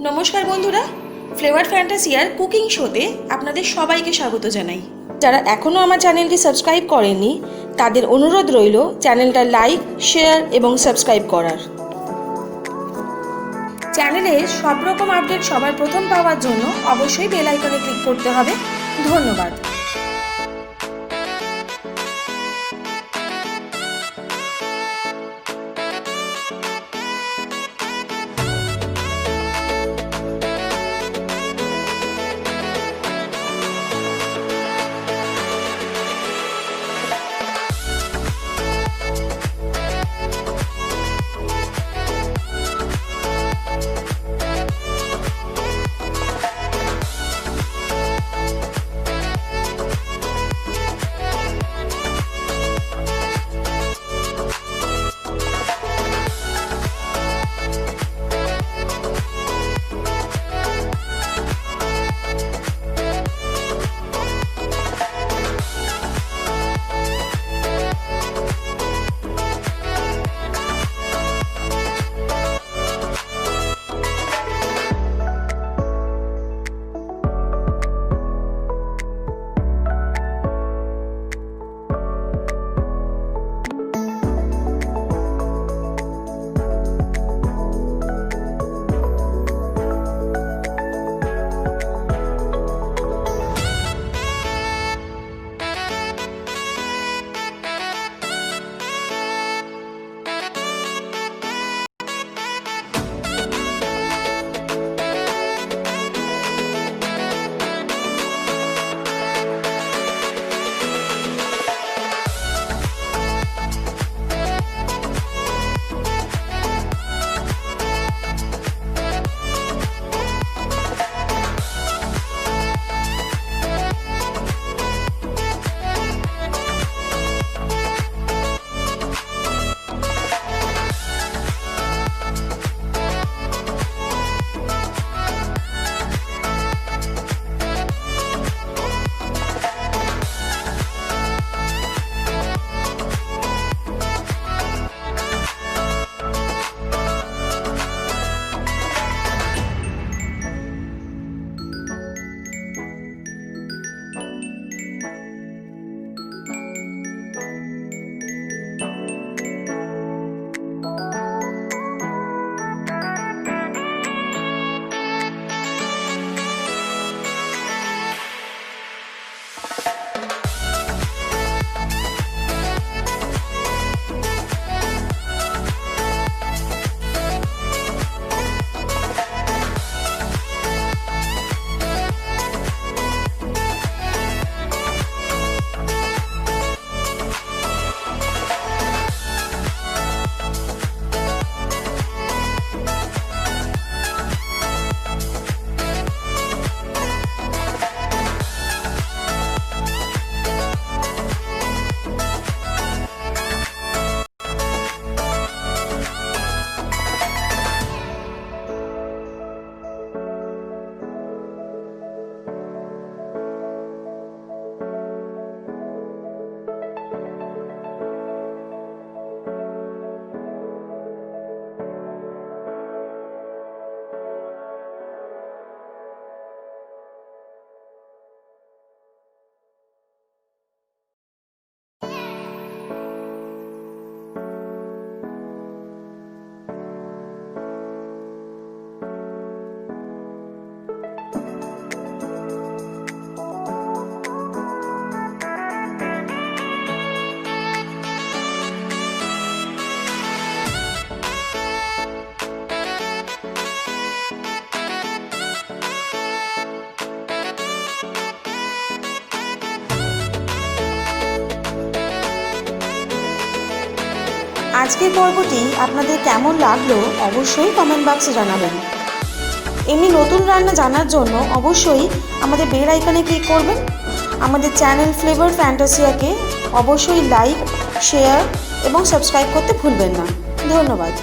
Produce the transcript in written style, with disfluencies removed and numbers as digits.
নমস্কার বন্ধুরা, flavoured ফ্যান্টাসিয়ার cooking শোতে আপনাদের সবাইকে স্বাগত জানাই। যারা এখনও আমার চ্যানেলটি সাবস্ক্রাইব করেননি তাদের অনুরোধ রইল চ্যানেলটা লাইক, শেয়ার এবং সাবস্ক্রাইব করার। চ্যানেলে সব রকম আপডেট সবার প্রথম পাওয়ার জন্য অবশ্যই বেল আইকনে ক্লিক করতে হবে। ধন্যবাদ। আজকের পর্বটি আপনাদের কেমন লাগলো অবশ্যই কমেন্ট বক্সে জানাবেন। এমনি নতুন রান্না জানার জন্য অবশ্যই আমাদের বেল আইকনে ক্লিক করবেন। আমাদের চ্যানেল ফ্লেভার্ড ফ্যান্টাসিয়াকে অবশ্যই লাইক, শেয়ার এবং সাবস্ক্রাইব করতে ভুলবেন না। ধন্যবাদ।